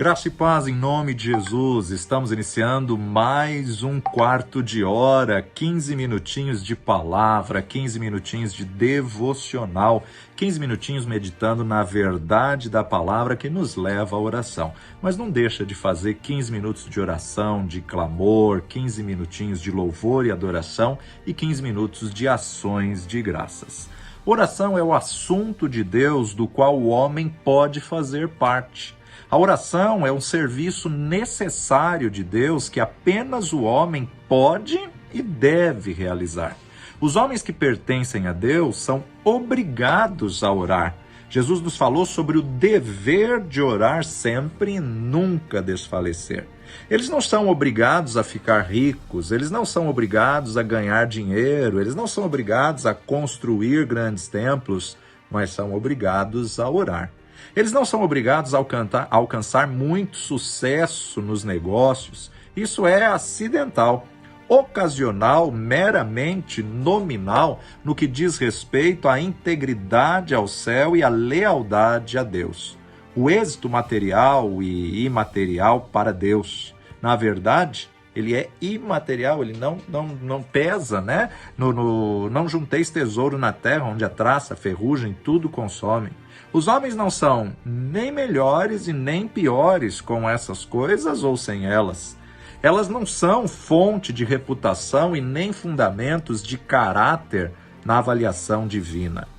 Graça e paz em nome de Jesus. Estamos iniciando mais um quarto de hora, 15 minutinhos de palavra, 15 minutinhos de devocional, 15 minutinhos meditando na verdade da palavra que nos leva à oração. Mas não deixa de fazer 15 minutos de oração, de clamor, 15 minutinhos de louvor e adoração e 15 minutos de ações de graças. Oração é o assunto de Deus do qual o homem pode fazer parte. A oração é um serviço necessário de Deus que apenas o homem pode e deve realizar. Os homens que pertencem a Deus são obrigados a orar. Jesus nos falou sobre o dever de orar sempre e nunca desfalecer. Eles não são obrigados a ficar ricos, eles não são obrigados a ganhar dinheiro, eles não são obrigados a construir grandes templos, mas são obrigados a orar. Eles não são obrigados a alcançar muito sucesso nos negócios. Isso é acidental, ocasional, meramente nominal no que diz respeito à integridade ao céu e à lealdade a Deus. O êxito material e imaterial para Deus, na verdade, ele é imaterial, ele não pesa, né? Não junteis tesouro na terra, onde a traça, a ferrugem, tudo consomem. Os homens não são nem melhores e nem piores com essas coisas ou sem elas. Elas não são fonte de reputação e nem fundamentos de caráter na avaliação divina.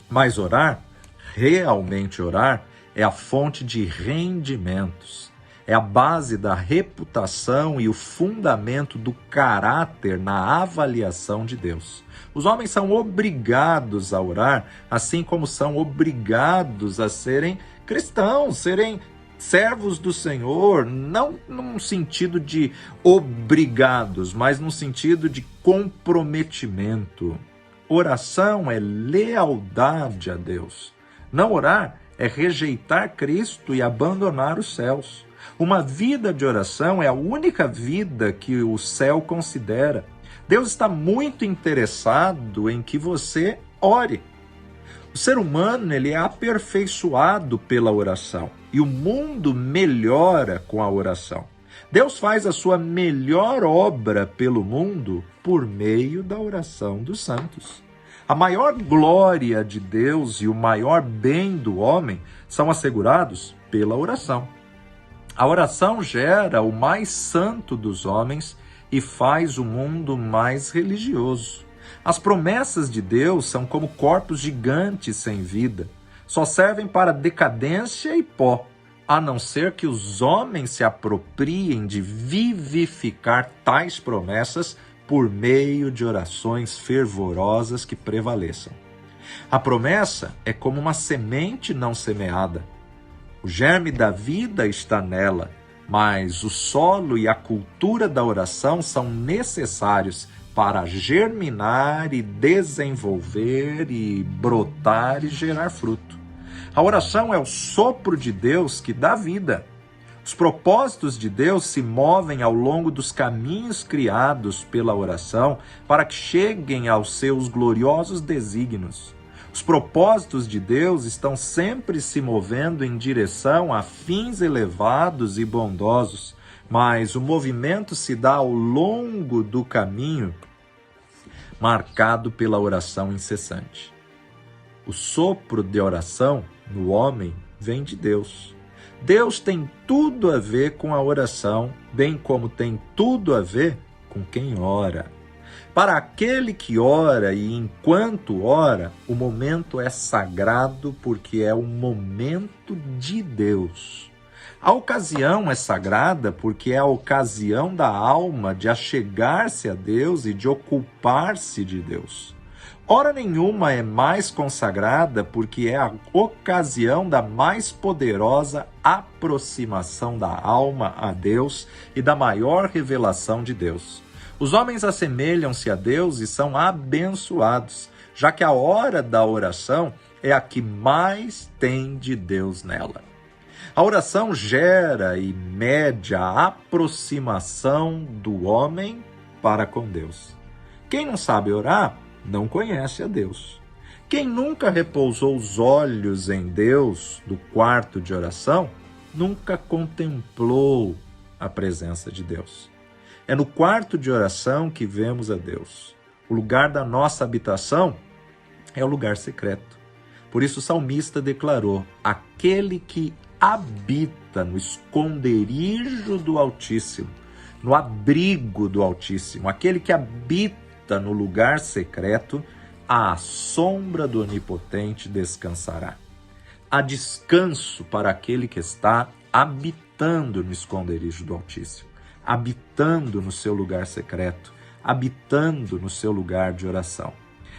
Mas orar, realmente orar, é a fonte de rendimentos. É a base da reputação e o fundamento do caráter na avaliação de Deus. Os homens são obrigados a orar, assim como são obrigados a serem cristãos, serem servos do Senhor, não num sentido de obrigados, mas num sentido de comprometimento. Oração é lealdade a Deus. Não orar é rejeitar Cristo e abandonar os céus. Uma vida de oração é a única vida que o céu considera. Deus está muito interessado em que você ore. O ser humano ele é aperfeiçoado pela oração e o mundo melhora com a oração. Deus faz a sua melhor obra pelo mundo por meio da oração dos santos. A maior glória de Deus e o maior bem do homem são assegurados pela oração. A oração gera o mais santo dos homens e faz o mundo mais religioso. As promessas de Deus são como corpos gigantes sem vida. Só servem para decadência e pó, a não ser que os homens se apropriem de vivificar tais promessas por meio de orações fervorosas que prevaleçam. A promessa é como uma semente não semeada. O germe da vida está nela, mas o solo e a cultura da oração são necessários para germinar e desenvolver e brotar e gerar fruto. A oração é o sopro de Deus que dá vida. Os propósitos de Deus se movem ao longo dos caminhos criados pela oração para que cheguem aos seus gloriosos desígnios. Os propósitos de Deus estão sempre se movendo em direção a fins elevados e bondosos, mas o movimento se dá ao longo do caminho marcado pela oração incessante. O sopro de oração no homem vem de Deus. Deus tem tudo a ver com a oração, bem como tem tudo a ver com quem ora. Para aquele que ora e enquanto ora, o momento é sagrado porque é o momento de Deus. A ocasião é sagrada porque é a ocasião da alma de achegar-se a Deus e de ocupar-se de Deus. Hora nenhuma é mais consagrada porque é a ocasião da mais poderosa aproximação da alma a Deus e da maior revelação de Deus. Os homens assemelham-se a Deus e são abençoados, já que a hora da oração é a que mais tem de Deus nela. A oração gera e mede a aproximação do homem para com Deus. Quem não sabe orar, não conhece a Deus. Quem nunca repousou os olhos em Deus do quarto de oração, nunca contemplou a presença de Deus. É no quarto de oração que vemos a Deus. O lugar da nossa habitação é o lugar secreto. Por isso o salmista declarou: aquele que habita no esconderijo do Altíssimo, no abrigo do Altíssimo, aquele que habita no lugar secreto, à sombra do Onipotente descansará. Há descanso para aquele que está habitando no esconderijo do Altíssimo, habitando no seu lugar secreto, habitando no seu lugar de oração.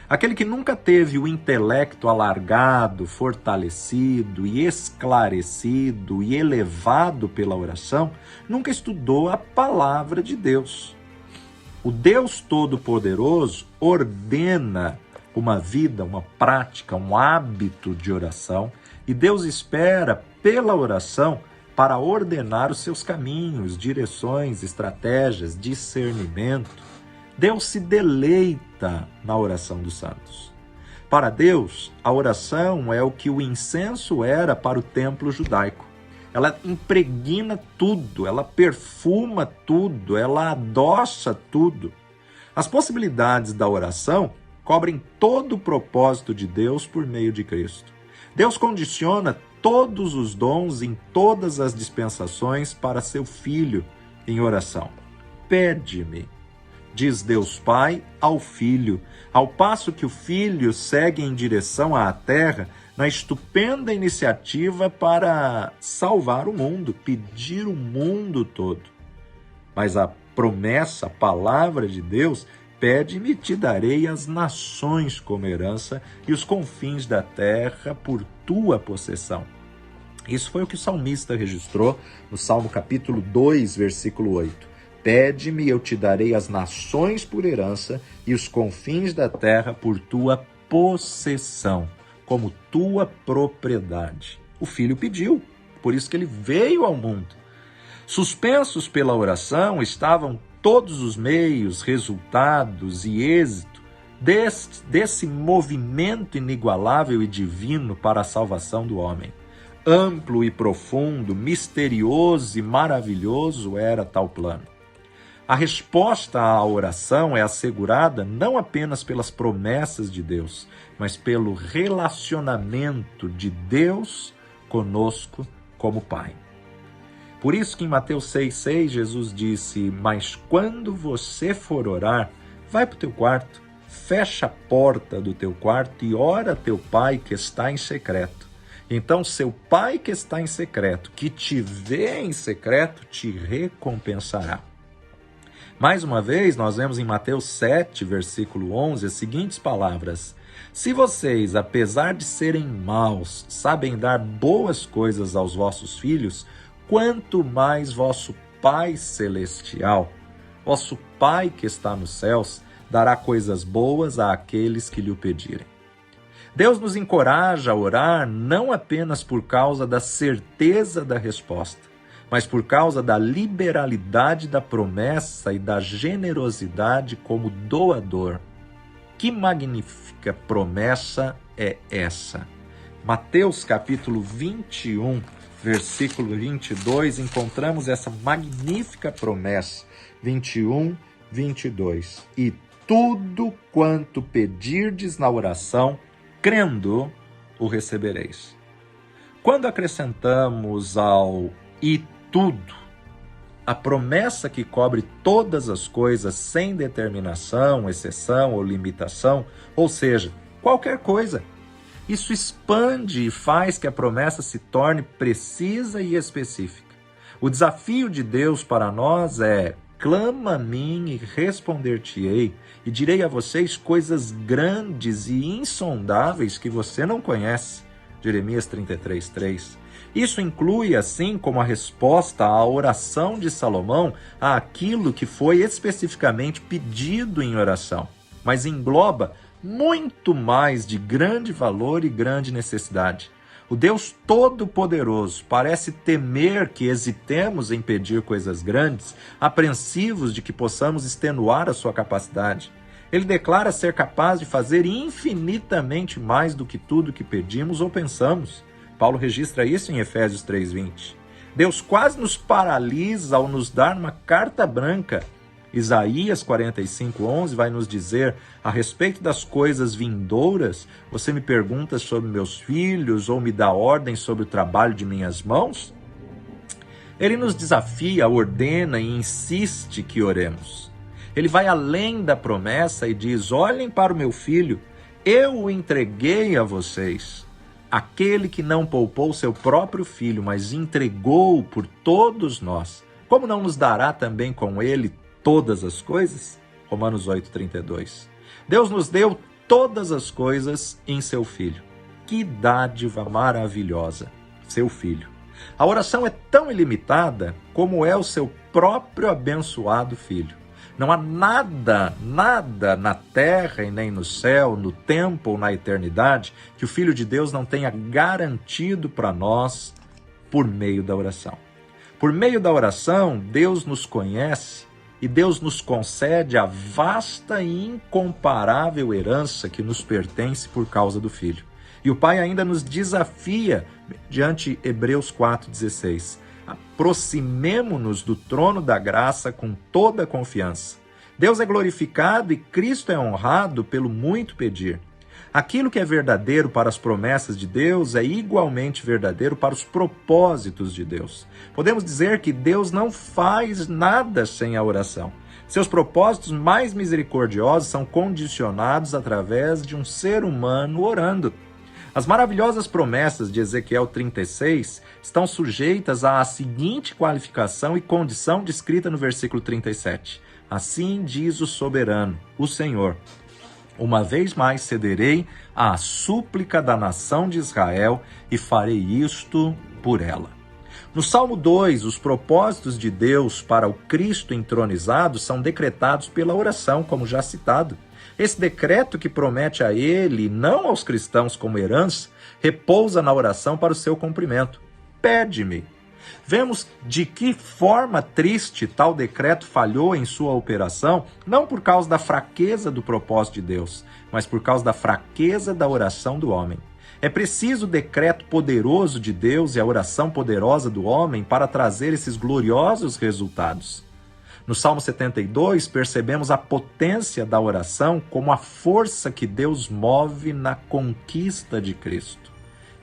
Aquele que nunca teve o intelecto alargado, fortalecido e esclarecido e elevado pela oração, nunca estudou a palavra de Deus. O Deus Todo-Poderoso ordena uma vida, uma prática, um hábito de oração, e Deus espera pela oração para ordenar os seus caminhos, direções, estratégias, discernimento. Deus se deleita na oração dos santos. Para Deus, a oração é o que o incenso era para o templo judaico. Ela impregna tudo, ela perfuma tudo, ela adoça tudo. As possibilidades da oração cobrem todo o propósito de Deus por meio de Cristo. Deus condiciona todos os dons em todas as dispensações para seu Filho em oração. Pede-me, diz Deus Pai ao Filho, ao passo que o Filho segue em direção à terra na estupenda iniciativa para salvar o mundo, pedir o mundo todo. Mas a promessa, a palavra de Deus, pede-me e te darei as nações como herança e os confins da terra por tua possessão. Isso foi o que o salmista registrou no Salmo capítulo 2, versículo 8. Pede-me e eu te darei as nações por herança e os confins da terra por tua possessão, como tua propriedade. O filho pediu, por isso que ele veio ao mundo. Suspensos pela oração estavam todos os meios, resultados e êxito desse movimento inigualável e divino para a salvação do homem. Amplo e profundo, misterioso e maravilhoso era tal plano. A resposta à oração é assegurada não apenas pelas promessas de Deus, mas pelo relacionamento de Deus conosco como Pai. Por isso que em Mateus 6,6 Jesus disse: mas quando você for orar, vai para o teu quarto, fecha a porta do teu quarto e ora a teu Pai que está em secreto. Então seu Pai que está em secreto, que te vê em secreto, te recompensará. Mais uma vez, nós vemos em Mateus 7, versículo 11, as seguintes palavras: se vocês, apesar de serem maus, sabem dar boas coisas aos vossos filhos, quanto mais vosso Pai Celestial, vosso Pai que está nos céus, dará coisas boas àqueles que lhe o pedirem. Deus nos encoraja a orar não apenas por causa da certeza da resposta, mas por causa da liberalidade da promessa e da generosidade como doador. Que magnífica promessa é essa? Mateus capítulo 21, versículo 22, encontramos essa magnífica promessa, 21, 22. E tudo quanto pedirdes na oração, crendo, o recebereis. Quando acrescentamos ao e tudo, a promessa que cobre todas as coisas sem determinação, exceção ou limitação, ou seja, qualquer coisa, isso expande e faz que a promessa se torne precisa e específica. O desafio de Deus para nós é: clama a mim e responder-te-ei, e direi a vocês coisas grandes e insondáveis que você não conhece. Jeremias 33:3. Isso inclui, assim como a resposta à oração de Salomão, àquilo que foi especificamente pedido em oração, mas engloba muito mais de grande valor e grande necessidade. O Deus Todo-Poderoso parece temer que hesitemos em pedir coisas grandes, apreensivos de que possamos extenuar a sua capacidade. Ele declara ser capaz de fazer infinitamente mais do que tudo que pedimos ou pensamos. Paulo registra isso em Efésios 3:20. Deus quase nos paralisa ao nos dar uma carta branca. Isaías 45:11 vai nos dizer a respeito das coisas vindouras: você me pergunta sobre meus filhos ou me dá ordem sobre o trabalho de minhas mãos? Ele nos desafia, ordena e insiste que oremos. Ele vai além da promessa e diz: olhem para o meu filho, eu o entreguei a vocês. Aquele que não poupou seu próprio filho, mas entregou por todos nós, como não nos dará também com ele todas as coisas? Romanos 8:32. Deus nos deu todas as coisas em seu Filho. Que dádiva maravilhosa, seu Filho. A oração é tão ilimitada como é o seu próprio abençoado Filho. Não há nada na terra e nem no céu, no tempo ou na eternidade, que o Filho de Deus não tenha garantido para nós por meio da oração. Por meio da oração, Deus nos conhece e Deus nos concede a vasta e incomparável herança que nos pertence por causa do Filho. E o Pai ainda nos desafia, diante Hebreus 4:16, aproximemo-nos do trono da graça com toda a confiança. Deus é glorificado e Cristo é honrado pelo muito pedir. Aquilo que é verdadeiro para as promessas de Deus é igualmente verdadeiro para os propósitos de Deus. Podemos dizer que Deus não faz nada sem a oração. Seus propósitos mais misericordiosos são condicionados através de um ser humano orando. As maravilhosas promessas de Ezequiel 36 estão sujeitas à seguinte qualificação e condição descrita no versículo 37. Assim diz o soberano, o Senhor: uma vez mais cederei à súplica da nação de Israel e farei isto por ela. No Salmo 2, os propósitos de Deus para o Cristo entronizado são decretados pela oração, como já citado. Esse decreto que promete a ele, não aos cristãos como herança, repousa na oração para o seu cumprimento. Pede-me. Vemos de que forma triste tal decreto falhou em sua operação, não por causa da fraqueza do propósito de Deus, mas por causa da fraqueza da oração do homem. É preciso o decreto poderoso de Deus e a oração poderosa do homem para trazer esses gloriosos resultados. No Salmo 72, percebemos a potência da oração como a força que Deus move na conquista de Cristo.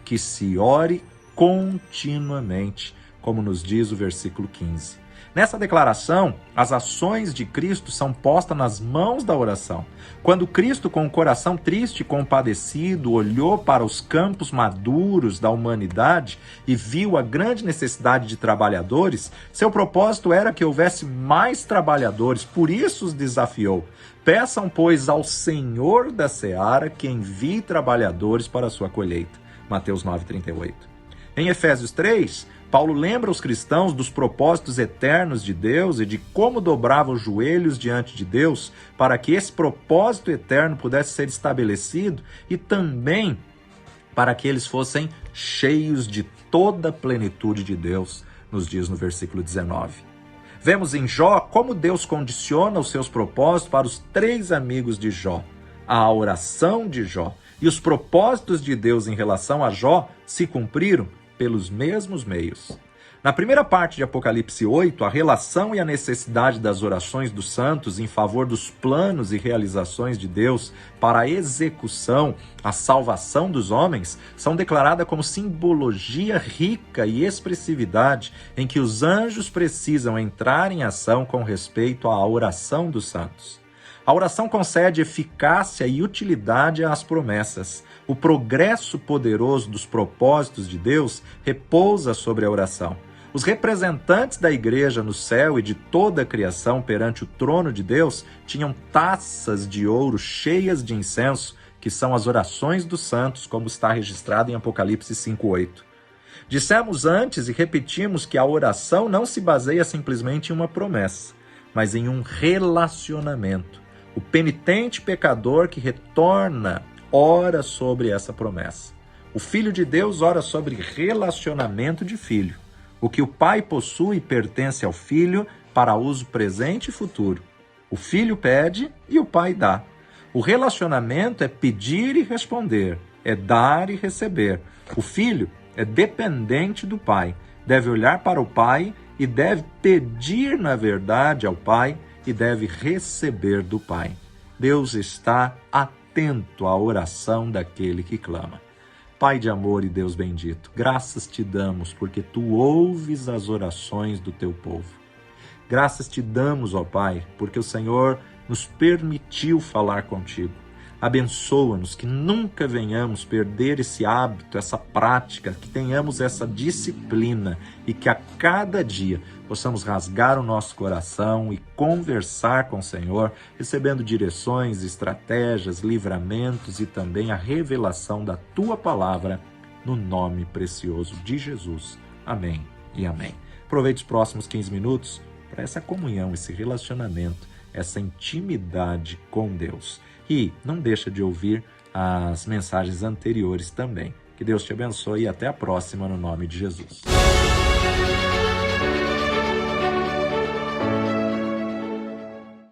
Que se ore continuamente, como nos diz o versículo 15. Nessa declaração, as ações de Cristo são postas nas mãos da oração. Quando Cristo, com o coração triste e compadecido, olhou para os campos maduros da humanidade e viu a grande necessidade de trabalhadores, seu propósito era que houvesse mais trabalhadores, por isso os desafiou. Peçam, pois, ao Senhor da seara que envie trabalhadores para a sua colheita. Mateus 9:38. Em Efésios 3, Paulo lembra os cristãos dos propósitos eternos de Deus e de como dobrava os joelhos diante de Deus para que esse propósito eterno pudesse ser estabelecido e também para que eles fossem cheios de toda a plenitude de Deus, nos diz no versículo 19. Vemos em Jó como Deus condiciona os seus propósitos para os 3 amigos de Jó, a oração de Jó. E os propósitos de Deus em relação a Jó se cumpriram pelos mesmos meios. Na primeira parte de Apocalipse 8, a relação e a necessidade das orações dos santos em favor dos planos e realizações de Deus para a execução, a salvação dos homens, são declaradas como simbologia rica e expressividade em que os anjos precisam entrar em ação com respeito à oração dos santos. A oração concede eficácia e utilidade às promessas. O progresso poderoso dos propósitos de Deus repousa sobre a oração. Os representantes da igreja no céu e de toda a criação perante o trono de Deus tinham taças de ouro cheias de incenso, que são as orações dos santos, como está registrado em Apocalipse 5:8. Dissemos antes e repetimos que a oração não se baseia simplesmente em uma promessa, mas em um relacionamento. O penitente pecador que retorna ora sobre essa promessa. O Filho de Deus ora sobre relacionamento de filho. O que o Pai possui pertence ao Filho para uso presente e futuro. O Filho pede e o Pai dá. O relacionamento é pedir e responder, é dar e receber. O Filho é dependente do Pai. deve olhar para o Pai e deve pedir, na verdade, ao Pai e deve receber do Pai. Deus está atento à oração daquele que clama. Pai de amor e Deus bendito, graças te damos porque tu ouves as orações do teu povo. Graças te damos, ó Pai, porque o Senhor nos permitiu falar contigo. Abençoa-nos, que nunca venhamos perder esse hábito, essa prática, que tenhamos essa disciplina e que a cada dia possamos rasgar o nosso coração e conversar com o Senhor, recebendo direções, estratégias, livramentos e também a revelação da Tua Palavra, no nome precioso de Jesus. Amém e amém. Aproveite os próximos 15 minutos para essa comunhão, esse relacionamento, essa intimidade com Deus. E não deixa de ouvir as mensagens anteriores também. Que Deus te abençoe e até a próxima, no nome de Jesus.